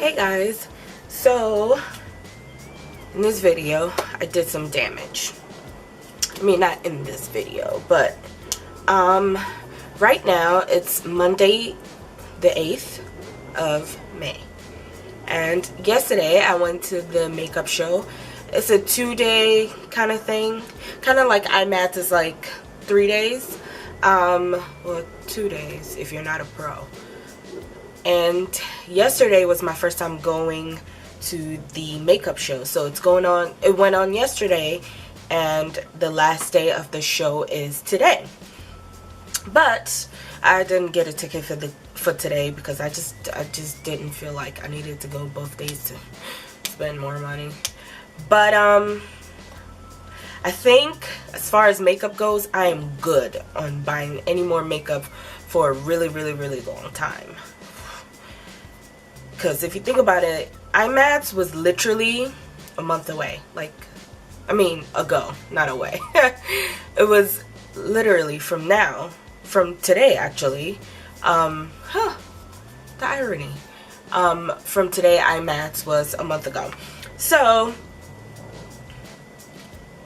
Hey guys, so in this video I did some damage. I mean, not in this video, but right now it's Monday the 8th of May, and yesterday I went to the makeup show. It's a 2-day kind of thing, kind of like IMATS is like 3 days, well, 2 days if you're not a pro. And yesterday was my first time going to the makeup show. So it went on yesterday, and the last day of the show is today. But I didn't get a ticket for today because I just didn't feel like I needed to go both days to spend more money. But I think as far as makeup goes, I am good on buying any more makeup for a really long time. Because if you think about it, IMATS was literally a month away. Ago, not away. It was literally from today actually. The irony. From today, IMATS was a month ago. So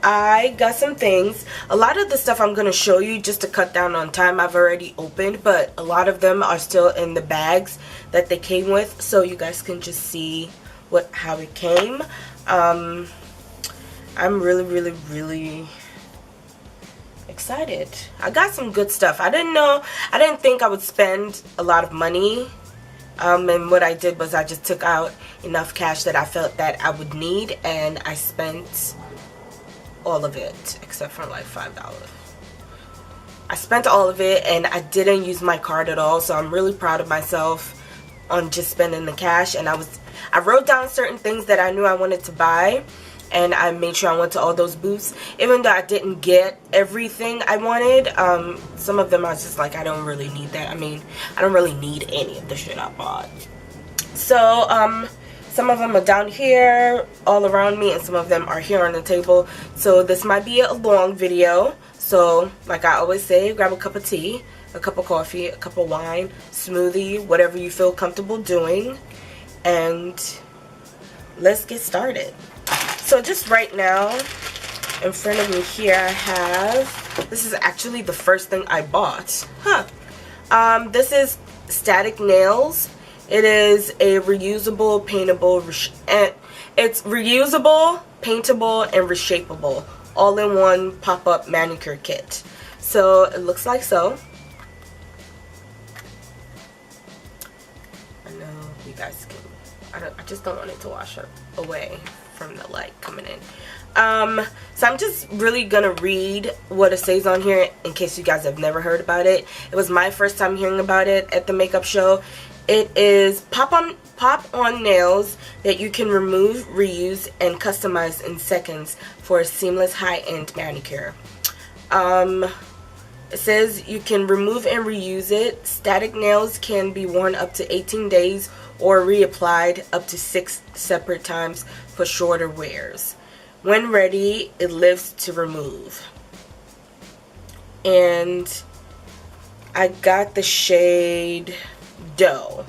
I got some things. A lot of the stuff I'm going to show you just to cut down on time I've already opened, but a lot of them are still in the bags that they came with, so you guys can just see how it came. I'm really excited. I got some good stuff. I didn't think I would spend a lot of money, and what I did was I just took out enough cash that I felt that I would need, and I spent all of it except for like $5. I spent all of it, and I didn't use my card at all, so I'm really proud of myself on just spending the cash. And I wrote down certain things that I knew I wanted to buy, and I made sure I went to all those booths, even though I didn't get everything I wanted. Some of them I was just like, I don't really need that. I mean, I don't really need any of the shit I bought. So some of them are down here all around me, and some of them are here on the table. So this might be a long video. So like I always say, grab a cup of tea, a cup of coffee, a cup of wine, smoothie, whatever you feel comfortable doing, and let's get started. So just right now in front of me here I have, this is actually the first thing I bought. This is Static Nails. It is a reusable, paintable, it's reusable, paintable, and reshapeable, all-in-one pop-up manicure kit. So it looks like so. I know you guys can. I just don't want it to wash away from the light coming in. So I'm just really gonna read what it says on here in case you guys have never heard about it. It was my first time hearing about it at the makeup show. It is pop-on nails that you can remove, reuse, and customize in seconds for a seamless high-end manicure. It says you can remove and reuse it. Static nails can be worn up to 18 days or reapplied up to 6 separate times for shorter wears. When ready, it lives to remove. And I got the shade Dough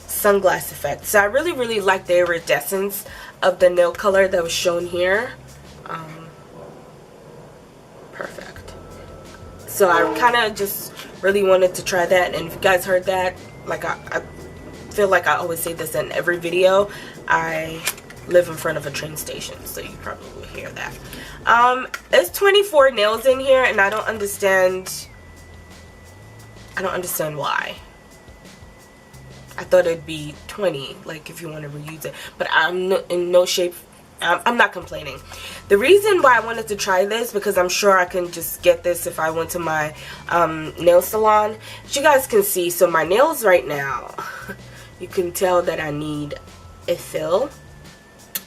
Sunglass Effect. So I really like the iridescence of the nail color that was shown here. Perfect. So I kind of just really wanted to try that, and if you guys heard that, like I feel like I always say this in every video, I live in front of a train station, so you probably will hear that. There's 24 nails in here, and I don't understand why. I thought it'd be 20, like if you want to reuse it, but I'm in no shape. I'm not complaining. The reason why I wanted to try this, because I'm sure I can just get this if I went to my nail salon. As you guys can see, so my nails right now, you can tell that I need a fill.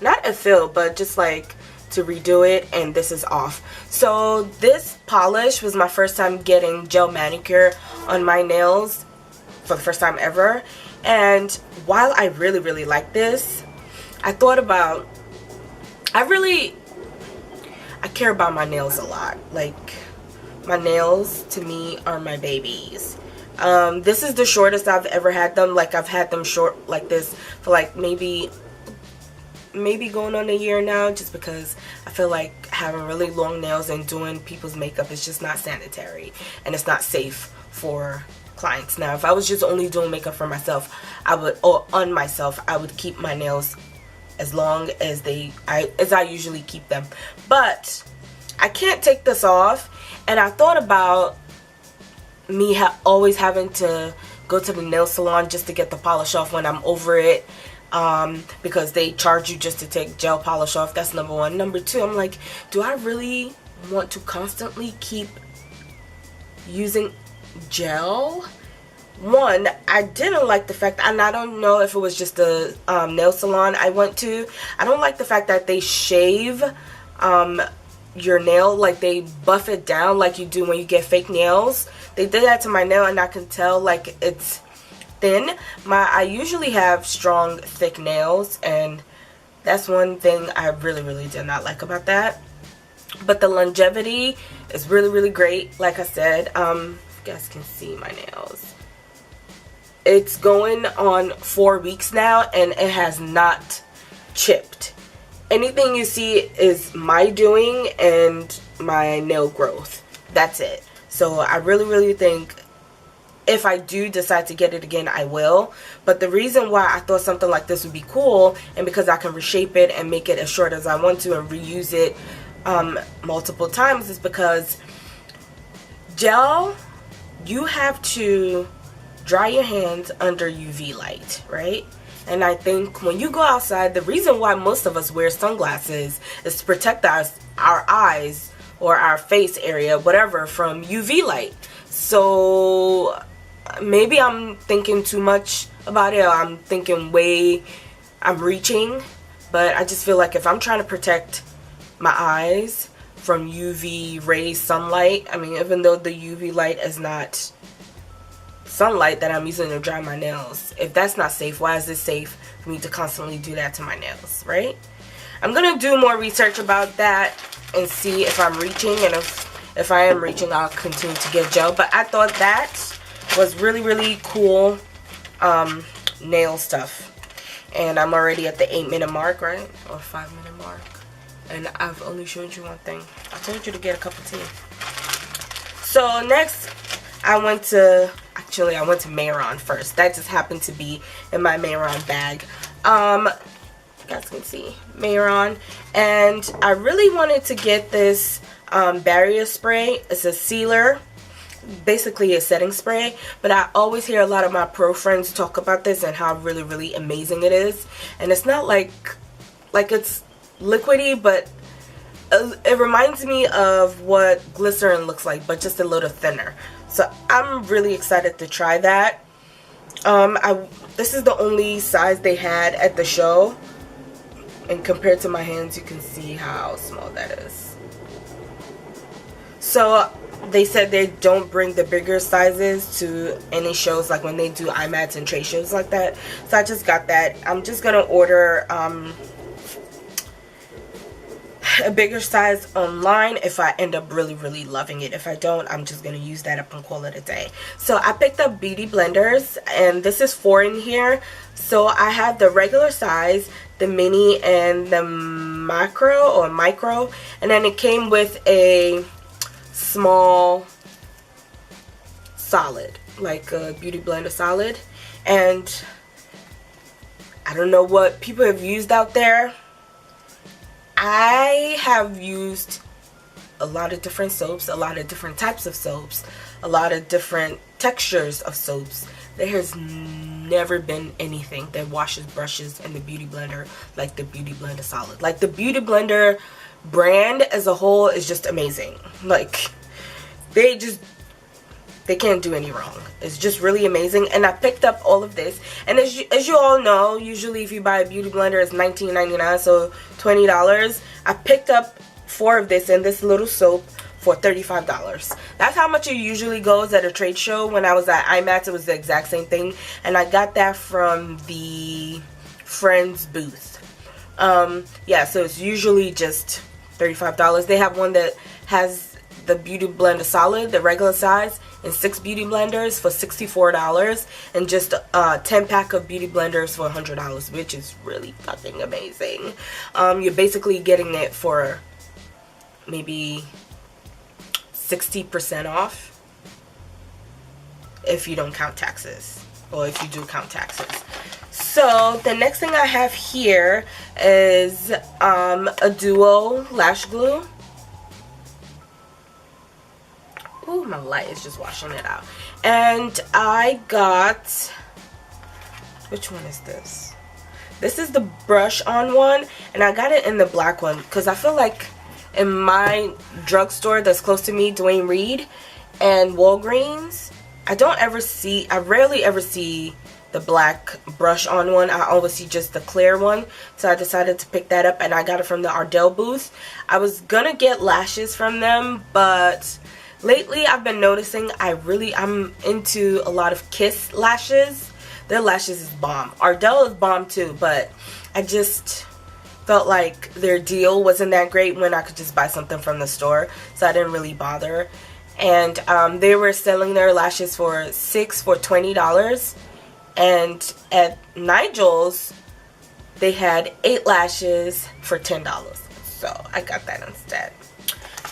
Not a fill, but just like to redo it, and this is off. So this polish was my first time getting gel manicure on my nails for the first time ever. And while I really like this, I thought about, I care about my nails a lot. Like, my nails to me are my babies. This is the shortest I've ever had them. Like, I've had them short like this for like maybe going on a year now, just because I feel like having really long nails and doing people's makeup is just not sanitary, and it's not safe for clients. Now, if I was just only doing makeup for myself, or on myself, I would keep my nails as long as I usually keep them. But I can't take this off, and I thought about me always having to go to the nail salon just to get the polish off when I'm over it, because they charge you just to take gel polish off. That's number one. Number two, I'm like, do I really want to constantly keep using gel? One, I didn't like the fact, and I don't know if it was just the nail salon I went to, I don't like the fact that they shave your nail, like they buff it down like you do when you get fake nails. They did that to my nail, and I can tell like it's thin. I usually have strong, thick nails, and that's one thing I really did not like about that. But the longevity is really great. Like I said, you guys can see my nails. It's going on 4 weeks now, and it has not chipped. Anything you see is my doing and my nail growth. That's it. So I really think if I do decide to get it again, I will. But the reason why I thought something like this would be cool, and because I can reshape it and make it as short as I want to and reuse it multiple times, is because gel, you have to dry your hands under UV light, right? And I think when you go outside, the reason why most of us wear sunglasses is to protect our eyes or our face area, whatever, from UV light. So maybe I'm thinking too much about it, or I'm reaching, but I just feel like if I'm trying to protect my eyes from UV rays, sunlight, I mean, even though the UV light is not sunlight that I'm using to dry my nails, if that's not safe, why is it safe for me to constantly do that to my nails, right? I'm gonna do more research about that and see if I'm reaching, and if I am reaching, I'll continue to get gel. But I thought that was really cool nail stuff. And I'm already at the 8-minute mark, right? Or 5-minute mark. And I've only showed you one thing. I told you to get a cup of tea. So next, I went to Mayron first. That just happened to be in my Mayron bag. You guys can see Mayron. And I really wanted to get this barrier spray. It's a sealer, basically a setting spray, but I always hear a lot of my pro friends talk about this and how really amazing it is. And it's not like it's liquidy, but it reminds me of what glycerin looks like, but just a little thinner. So I'm really excited to try that. This is the only size they had at the show, and compared to my hands, you can see how small that is. So they said they don't bring the bigger sizes to any shows, like when they do IMATs and trade shows like that. So I just got that. I'm just gonna order a bigger size online if I end up really loving it. If I don't, I'm just gonna use that up and call it a day. So I picked up beauty blenders, and this is 4 in here. So I have the regular size, the mini, and the micro, and then it came with a small solid, like a beauty blender solid. And I don't know what people have used out there. I have used a lot of different soaps, a lot of different types of soaps, a lot of different textures of soaps. There has never been anything that washes brushes in the beauty blender like the beauty blender solid. Like, the beauty blender brand as a whole is just amazing. Like, they can't do any wrong. It's just really amazing. And I picked up all of this, and as you all know, usually if you buy a beauty blender, it's $19.99, so $20. I picked up 4 of this and this little soap for $35. That's how much it usually goes at a trade show. When I was at IMAX, it was the exact same thing, and I got that from the Friends booth. Yeah, so it's usually just $35. They have one that has the beauty blender solid, the regular size, in 6 beauty blenders for $64, and just a 10-pack of beauty blenders for $100, which is really fucking amazing. You're basically getting it for maybe 60% off if you don't count taxes, or if you do count taxes. So the next thing I have here is a duo lash glue. Ooh, my light is just washing it out. And I got, which one is this? This is the brush on one, and I got it in the black one because I feel like in my drugstore that's close to me, Dwayne Reed and Walgreens, I rarely ever see the black brush on one. I always see just the clear one, so I decided to pick that up, and I got it from the Ardell booth. I was gonna get lashes from them, but lately I've been noticing I'm into a lot of Kiss lashes. Their lashes is bomb. Ardell is bomb too, but I just felt like their deal wasn't that great when I could just buy something from the store, so I didn't really bother. And they were selling their lashes for 6 for $20. And at Nigel's, they had 8 lashes for $10. So I got that instead.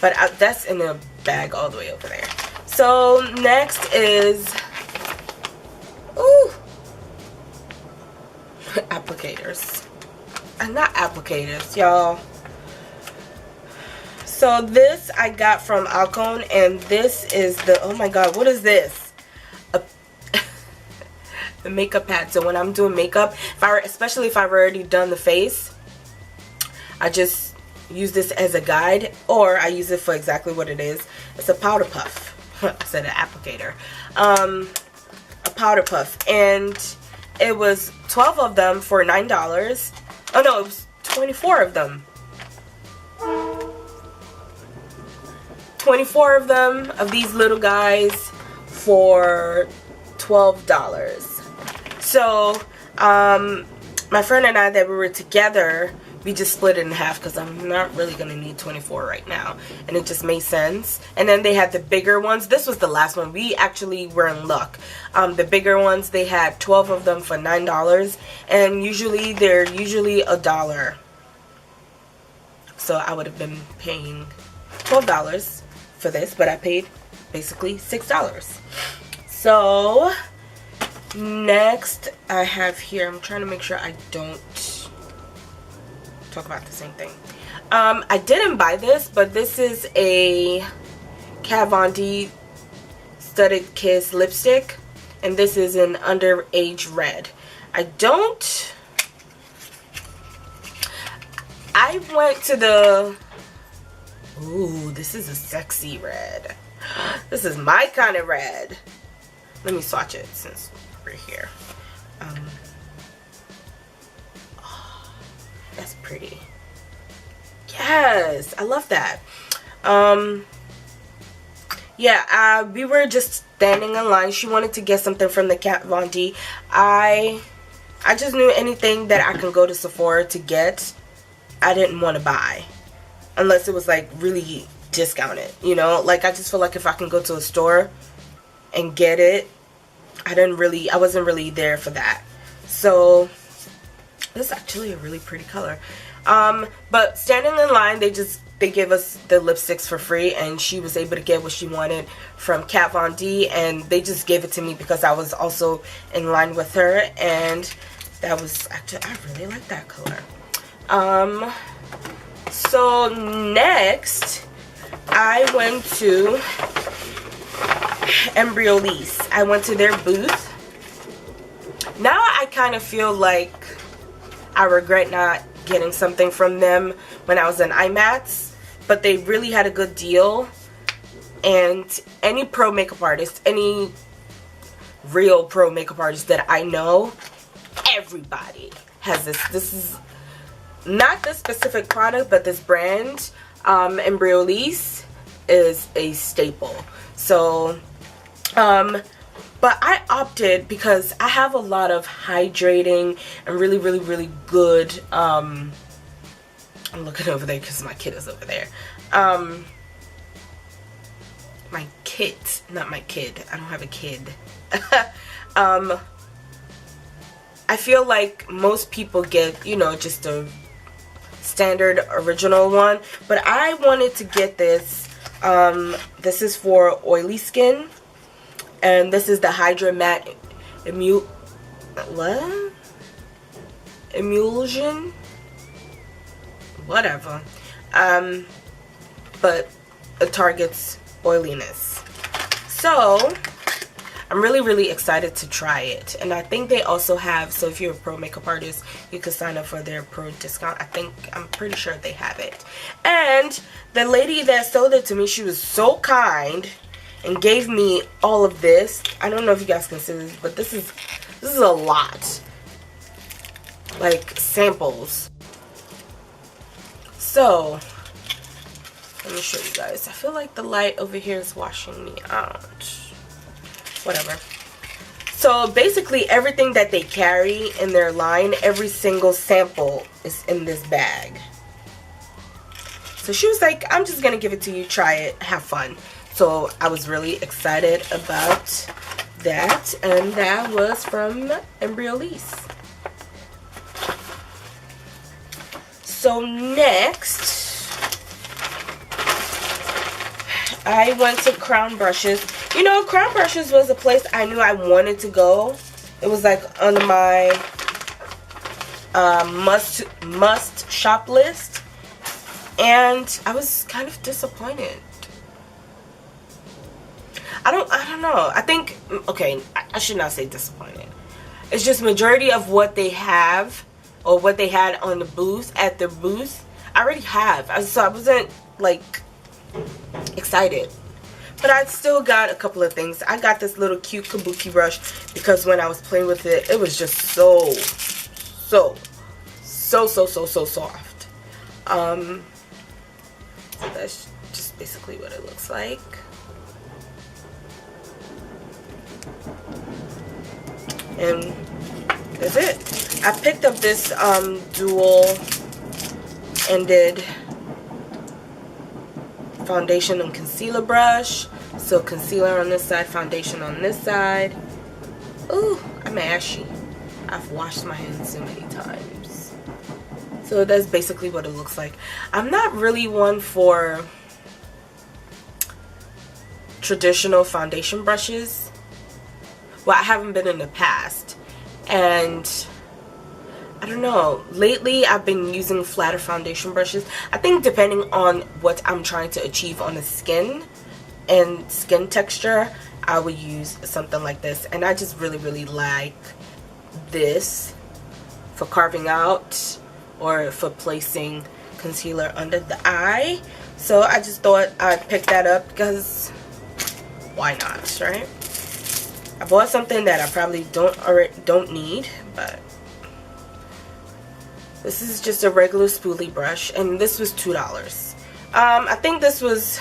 But that's in a bag all the way over there. So next is, ooh, applicators. Not applicators, y'all. So this I got from Alcone, and this is the, oh my god, what is this? The makeup pad. So when I'm doing makeup, especially if I've already done the face, I just use this as a guide, or I use it for exactly what it is. It's a powder puff. I said an applicator. A powder puff, and it was 12 of them for $9. Oh no, it was 24 of them. 24 of them, of these little guys, for $12. So, my friend and I that we were together, we just split it in half because I'm not really going to need 24 right now. And it just made sense. And then they had the bigger ones. This was the last one. We actually were in luck. The bigger ones, they had 12 of them for $9. And usually, they're usually $1. So I would have been paying $12 for this, but I paid basically $6. So next I have here, I'm trying to make sure I don't talk about the same thing. I didn't buy this, but this is a Kat Von D Studded Kiss lipstick, and this is an Underage Red. I went to the, ooh, this is a sexy red. This is my kind of red. Let me swatch it since we're here. Oh, that's pretty. Yes, I love that. Yeah, we were just standing in line. She wanted to get something from the Kat Von D. I just knew anything that I can go to Sephora to get, I didn't want to buy. Unless it was like really discounted, you know? Like, I just feel like if I can go to a store and get it, I wasn't really there for that. So this is actually a really pretty color. But standing in line, they gave us the lipsticks for free, and she was able to get what she wanted from Kat Von D, and they just gave it to me because I was also in line with her, and that was actually, I really like that color. So next I went to Embryolisse. I went to their booth. Now I kind of feel like I regret not getting something from them when I was in IMATS, but they really had a good deal. And any pro makeup artist, any real pro makeup artist that I know, everybody has this. This is not this specific product, but this brand, Embryolisse, is a staple. So, but I opted because I have a lot of hydrating and really, really, really good, I'm looking over there because my kid is over there, kit, not my kid. I don't have a kid. I feel like most people get, you know, just a standard original one, but I wanted to get this. This is for oily skin, and this is the Hydra Matte Emulsion, whatever. But it targets oiliness. So I'm really excited to try it, and I think they also have, so if you're a pro makeup artist, you can sign up for their pro discount. I'm pretty sure they have it. And the lady that sold it to me, she was so kind and gave me all of this. I don't know if you guys can see this, but this is a lot, like samples. So let me show you guys. I feel like the light over here is washing me out. Whatever. So basically everything that they carry in their line, every single sample is in this bag. So she was like, I'm just gonna give it to you, try it, have fun. So I was really excited about that, and that was from Embryolisse. So next, I went to Crown Brushes. You know, Crown Brushes was a place I knew I wanted to go. It was like on my must shop list, and I was kind of disappointed. I don't know. I think, okay, I should not say disappointed. It's just majority of what they have, or what they had on the booth, at the booth, I already have. So I wasn't like excited. But I still got a couple of things. I got this little cute kabuki brush because when I was playing with it, it was just so soft. So that's just basically what it looks like. And that's it. I picked up this dual-ended foundation and concealer brush. So concealer on this side, foundation on this side. Ooh, I'm ashy. I've washed my hands so many times. So that's basically what it looks like. I'm not really one for traditional foundation brushes. Well, I haven't been in the past. And I don't know, lately I've been using flatter foundation brushes. I think depending on what I'm trying to achieve on the skin and skin texture, I would use something like this. And I just really like this for carving out or for placing concealer under the eye. So I just thought I'd pick that up because why not, right? I bought something that I probably don't need, but this is just a regular spoolie brush, and this was $2. I think this was,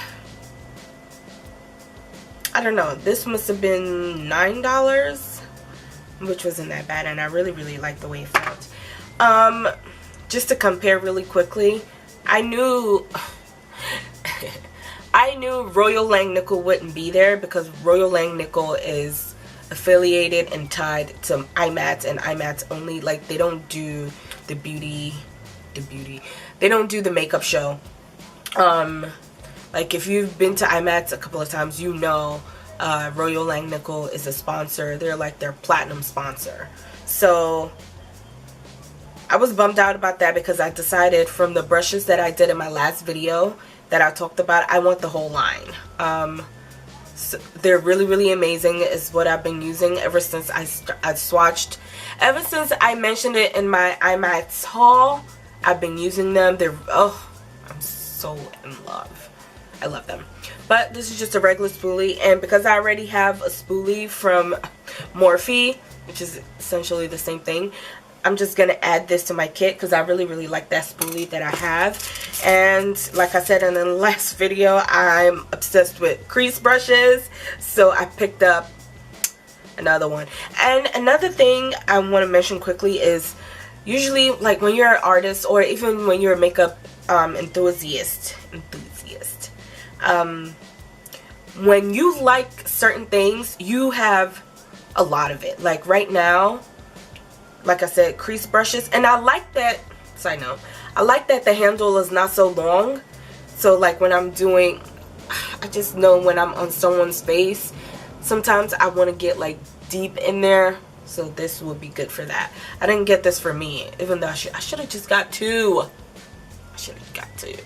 I don't know, this must have been $9, which wasn't that bad, and I really liked the way it felt. Just to compare really quickly, I knew Royal Langnickel wouldn't be there because Royal Langnickel is affiliated and tied to IMATS and IMATS only. Like, they don't do the beauty, they don't do the makeup show. Like, if you've been to IMATS a couple of times, you know Royal Langnickel is a sponsor. They're like their platinum sponsor. So I was bummed out about that because I decided from the brushes that I did in my last video that I talked about, I want the whole line. So they're really amazing, is what I've been using ever since I swatched. Ever since I mentioned it in my IMAX haul, I've been using them. They're, oh, I'm so in love. I love them. But this is just a regular spoolie, and because I already have a spoolie from Morphe, which is essentially the same thing, I'm just going to add this to my kit because I really like that spoolie that I have. And like I said in the last video, I'm obsessed with crease brushes, so I picked up another one. And another thing I want to mention quickly is, usually like when you're an artist or even when you're a makeup enthusiast, when you like certain things, you have a lot of it. Like right now, like I said, crease brushes, and I like that, side note, I like that the handle is not so long. So like when I'm doing, I just know when I'm on someone's face, sometimes I want to get like deep in there. So this would be good for that. I didn't get this for me, even though I should have just got two. I should have got two.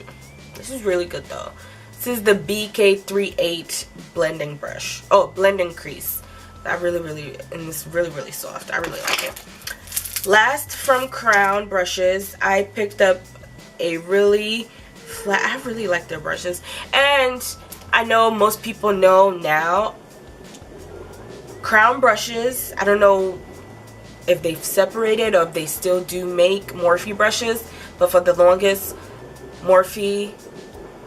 This is really good though. This is the BK38 blending brush. Oh, blending crease. I really, and it's really soft. I really like it. Last from Crown brushes, I picked up a really flat, I really like their brushes. And I know most people know now, Crown brushes, I don't know if they've separated or if they still do make Morphe brushes, but for the longest, Morphe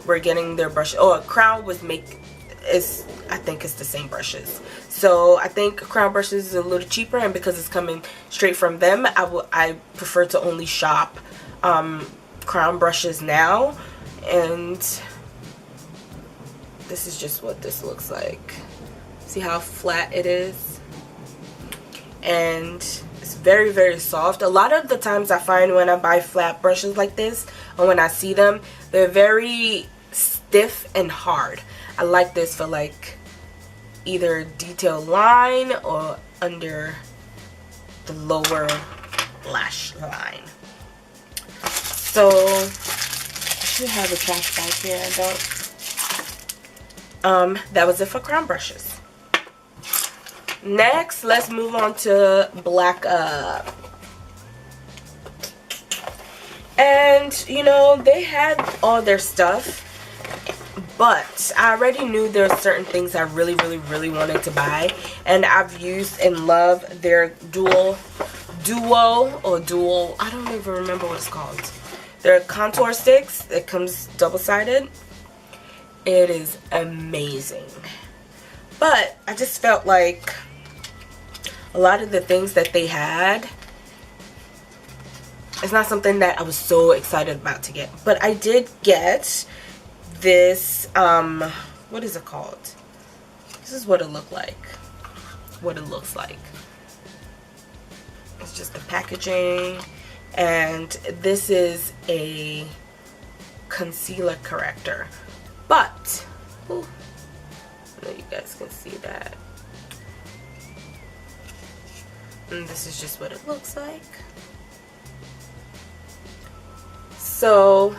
were getting their brush. Oh, Crown was I think it's the same brushes. So I think Crown brushes is a little cheaper, and because it's coming straight from them, I prefer to only shop Crown brushes now. And this is just what this looks like. See how flat it is? And it's very soft. A lot of the times I find when I buy flat brushes like this, or when I see them, they're very stiff and hard. I like this for like either detail line or under the lower lash line. So I should have a trash bag here. I don't. That was it for Crown brushes. Next, let's move on to Black Up. And you know, they had all their stuff, but I already knew there are certain things I really wanted to buy, and I've used and love their duo, I don't even remember what it's called. Their contour sticks. It comes double-sided. It is amazing. But I just felt like a lot of the things that they had, it's not something that I was so excited about to get. But I did get this, what is it called? This is what it looked like. What it looks like. It's just the packaging. And this is a concealer corrector. But, ooh, I know you guys can see that. And this is just what it looks like. So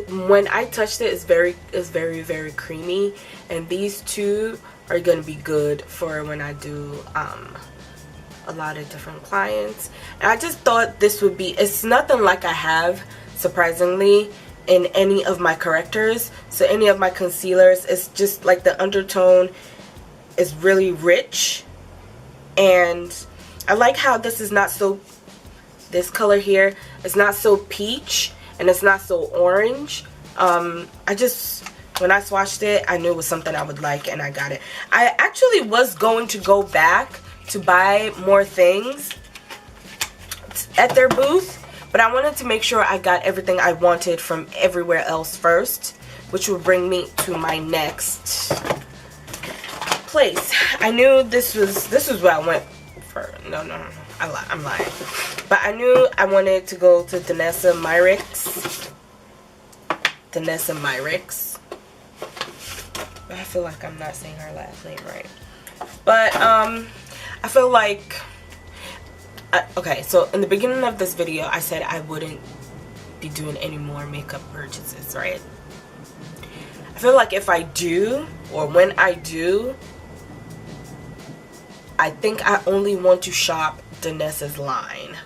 when I touched it, it's very creamy, and these two are gonna be good for when I do a lot of different clients. And I just thought this would be, it's nothing like I have, surprisingly, in any of my correctors. So any of my concealers, it's just like the undertone is really rich, and I like how this is not so, this color here is not so peach and it's not so orange. I just, when I swatched it, I knew it was something I would like, and I got it. I actually was going to go back to buy more things at their booth, but I wanted to make sure I got everything I wanted from everywhere else first, which will bring me to my next place. I knew this was where I went for. No, I'm lying. But I knew I wanted to go to Danessa Myricks. I feel like I'm not saying her last name right. But I feel like, okay, so in the beginning of this video, I said I wouldn't be doing any more makeup purchases, right? I feel like if I do, or when I do, I think I only want to shop Danessa's line.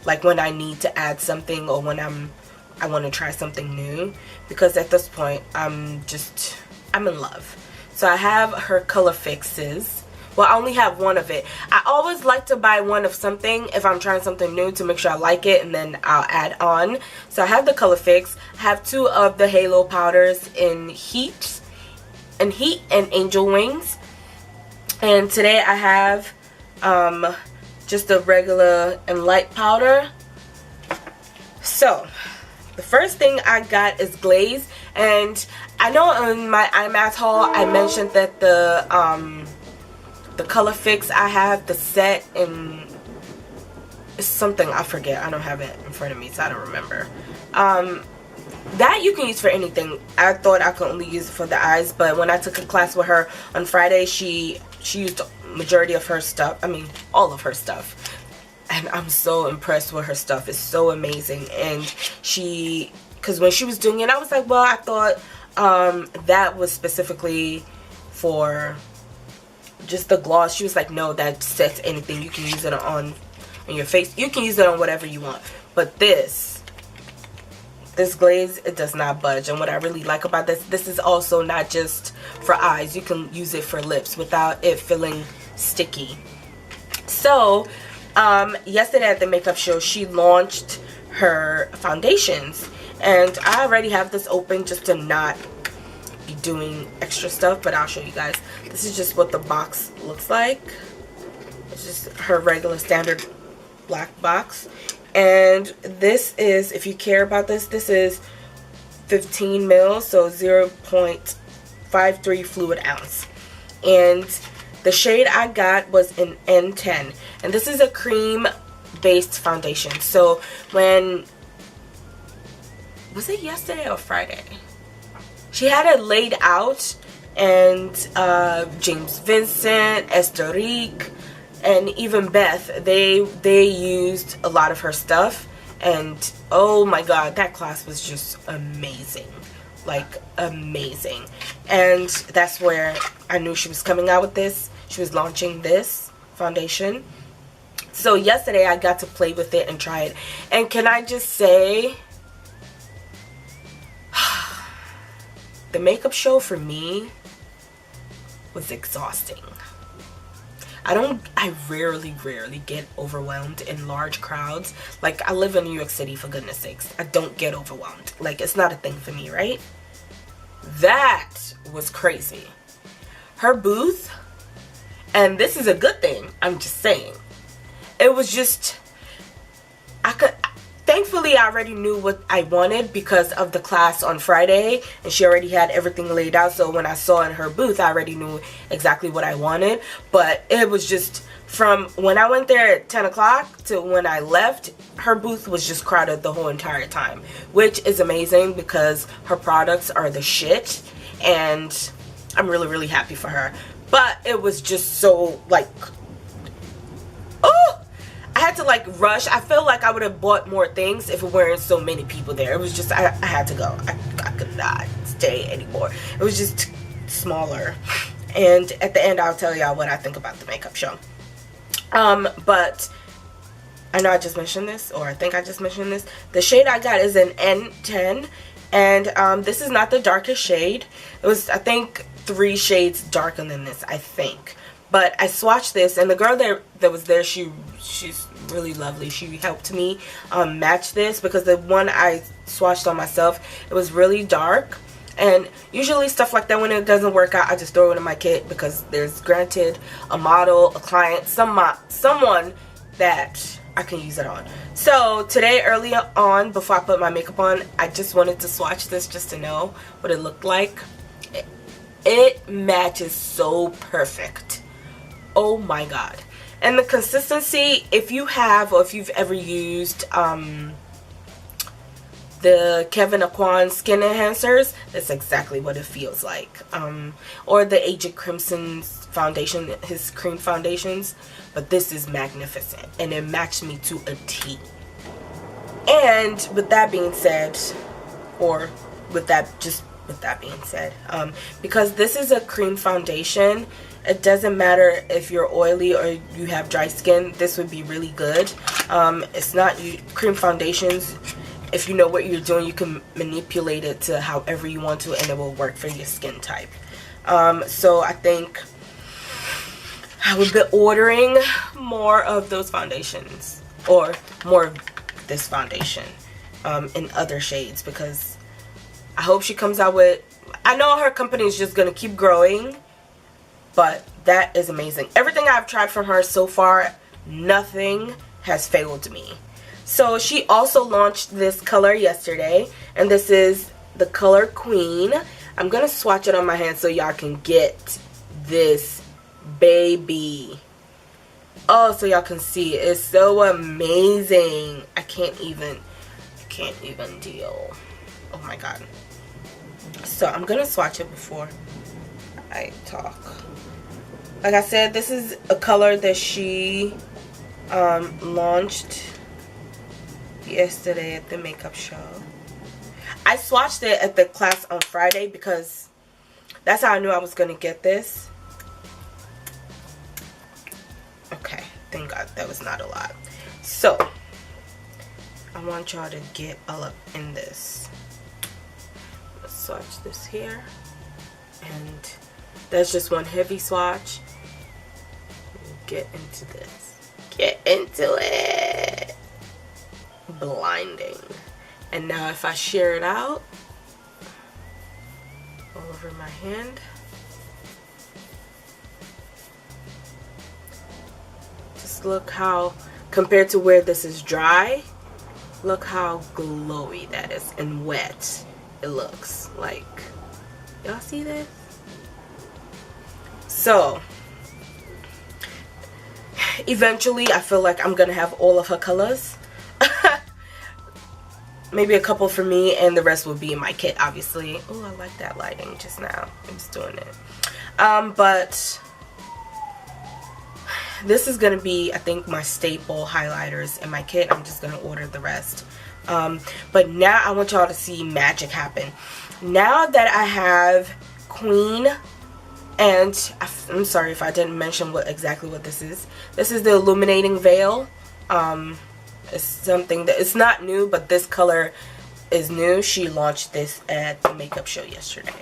Like when I need to add something, or when I want to try something new, because at this point I'm in love. So I have her color fixes. Well, I only have one of it. I always like to buy one of something if I'm trying something new to make sure I like it, and then I'll add on. So I have the color fix. I have two of the halo powders in Heat and Angel Wings. And today I have just a regular and light powder. So the first thing I got is glaze, and I know in my iMath haul I mentioned that the color fix I have, the set, and it's something I forget. I don't have it in front of me, so I don't remember. That you can use for anything. I thought I could only use it for the eyes, but when I took a class with her on Friday, she used the majority of her stuff. I mean, all of her stuff. And I'm so impressed with her stuff. It's so amazing. And because when she was doing it, I was like, well, I thought that was specifically for just the gloss. She was like, no, that sets anything. You can use it on your face. You can use it on whatever you want. But this glaze, it does not budge. And what I really like about this is also not just for eyes. You can use it for lips without it feeling sticky. So yesterday at the makeup show, she launched her foundations, and I already have this open just to not be doing extra stuff, but I'll show you guys. This is just what the box looks like. It's just her regular standard black box. And this is, if you care about this is 15 mils, so 0.53 fluid ounce. And the shade I got was in N10. And this is a cream based foundation. So was it yesterday or Friday? She had it laid out, and James Vincent, Esterique, and even Beth, they used a lot of her stuff, and oh my god, that class was just amazing. Like, amazing. And that's where I knew she was coming out with this. She was launching this foundation. So yesterday I got to play with it and try it. And can I just say, the makeup show for me was exhausting. I rarely get overwhelmed in large crowds. Like, I live in New York City, for goodness sakes. I don't get overwhelmed. Like, it's not a thing for me, right? That was crazy. Her booth, and this is a good thing, I'm just saying. It was just, thankfully I already knew what I wanted because of the class on Friday, and she already had everything laid out. So when I saw in her booth, I already knew exactly what I wanted. But it was just, from when I went there at 10 o'clock to when I left, her booth was just crowded the whole entire time, which is amazing because her products are the shit, and I'm really happy for her. But it was just so, like, oh, I had to like rush. I feel like I would have bought more things if it weren't so many people there. It was just, I had to go. I could not stay anymore. It was just smaller. And at the end, I'll tell y'all what I think about the makeup show. But I know I just mentioned this, or I think I just mentioned this. The shade I got is an N10, and this is not the darkest shade. It was, I think, 3 shades darker than this, I think. But I swatched this, and the girl that was there, she's really lovely. She helped me match this, because the one I swatched on myself, it was really dark. And usually stuff like that, when it doesn't work out, I just throw it in my kit, because there's granted a model, a client, someone that I can use it on. So today, early on, before I put my makeup on, I just wanted to swatch this just to know what it looked like. It matches so perfect. Oh my god. And the consistency, if you have, or if you've ever used the Kevin Aquan skin enhancers, that's exactly what it feels like. Or the Agent Crimson's foundation, his cream foundations. But this is magnificent, and it matched me to a T. And with that being said, because this is a cream foundation, it doesn't matter if you're oily or you have dry skin, this would be really good. It's not cream foundations, if you know what you're doing, you can manipulate it to however you want to, and it will work for your skin type. So I think I would be ordering more of those foundations, or more of this foundation in other shades, because I hope she comes out with, I know her company is just going to keep growing, but that is amazing. Everything I've tried from her so far, nothing has failed me. So she also launched this color yesterday, and this is the color Queen. I'm gonna swatch it on my hand so y'all can get this baby. Oh, so y'all can see. It's so amazing. I can't even deal. Oh my god. So I'm gonna swatch it before I talk. Like I said, this is a color that she launched yesterday at the makeup show. I swatched it at the class on Friday because that's how I knew I was gonna get this. Okay, thank God that was not a lot. So I want y'all to get all up in this. Let's swatch this here, and that's just one heavy swatch. Get into this. Get into it. Blinding. And now if I share it out all over my hand, just look how, compared to where this is dry, look how glowy that is and wet it looks like. Y'all see this? So eventually I feel like I'm gonna have all of her colors. Maybe a couple for me, and the rest will be in my kit, obviously. Oh, I like that lighting just now. I'm just doing it. But this is going to be, I think, my staple highlighters in my kit. I'm just going to order the rest. But now I want y'all to see magic happen. Now that I have Queen, and I'm sorry if I didn't mention exactly what this is. This is the illuminating veil. It's something that, it's not new, but this color is new. She launched this at the makeup show yesterday.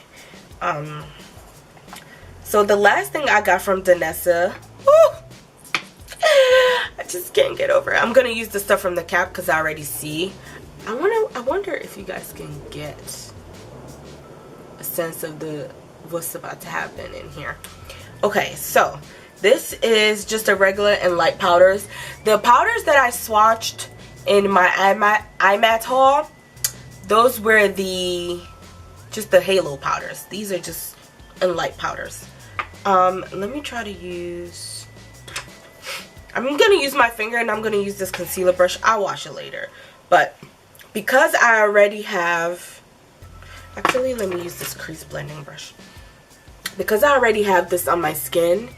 So the last thing I got from Danessa, I just can't get over it. I'm gonna use the stuff from the cap because I already see. I wonder if you guys can get a sense of what's about to happen in here. Okay, so this is just a regular and light powders. The powders that I swatched in my eye matte haul, those were just the halo powders. These are just in light powders. Let me try to use, I'm gonna use my finger, and I'm gonna use this concealer brush. I'll wash it later. But because I already have, actually let me use this crease blending brush. Because I already have this on my skin,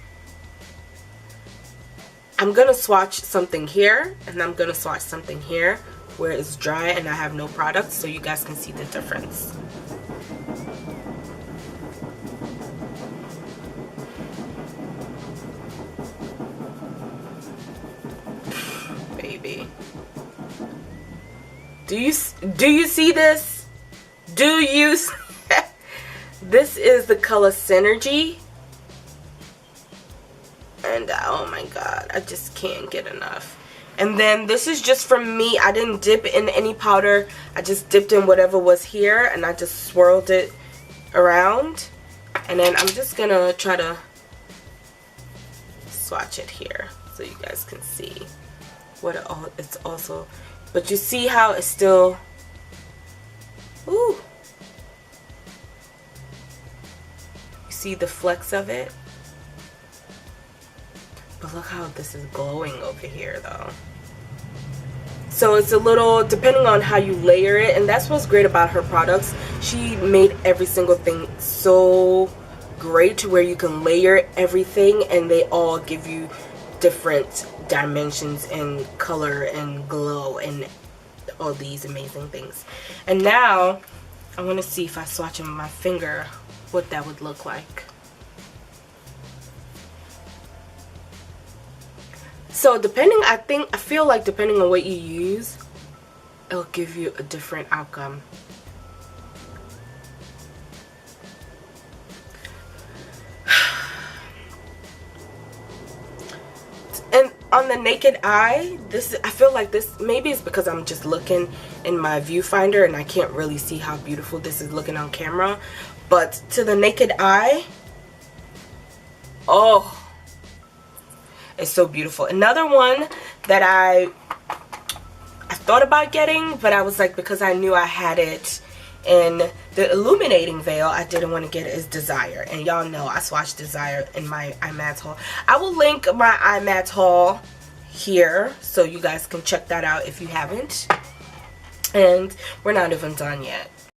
I'm going to swatch something here, and I'm going to swatch something here where it's dry and I have no product, so you guys can see the difference. Baby. Do you see this? Do you see? This is the color Synergy. And oh my god, I just can't get enough. And then this is just from me. I didn't dip in any powder. I just dipped in whatever was here, and I just swirled it around. And then I'm just gonna try to swatch it here so you guys can see what it's also. But you see how it's still, ooh. You see the flecks of it? But look how this is glowing over here though. So it's a little, depending on how you layer it, and that's what's great about her products. She made every single thing so great to where you can layer everything and they all give you different dimensions and color and glow and all these amazing things. And now I want to see if I swatch them with my finger what that would look like. So I feel like depending on what you use, it'll give you a different outcome. And on the naked eye, I feel like this, maybe it's because I'm just looking in my viewfinder and I can't really see how beautiful this is looking on camera. But to the naked eye, oh, it's so beautiful. Another one that I thought about getting, but I was like, because I knew I had it in the illuminating veil, I didn't want to get it as Desire. And y'all know I swatched Desire in my iMats haul. I will link my iMats haul here so you guys can check that out if you haven't. And we're not even done yet.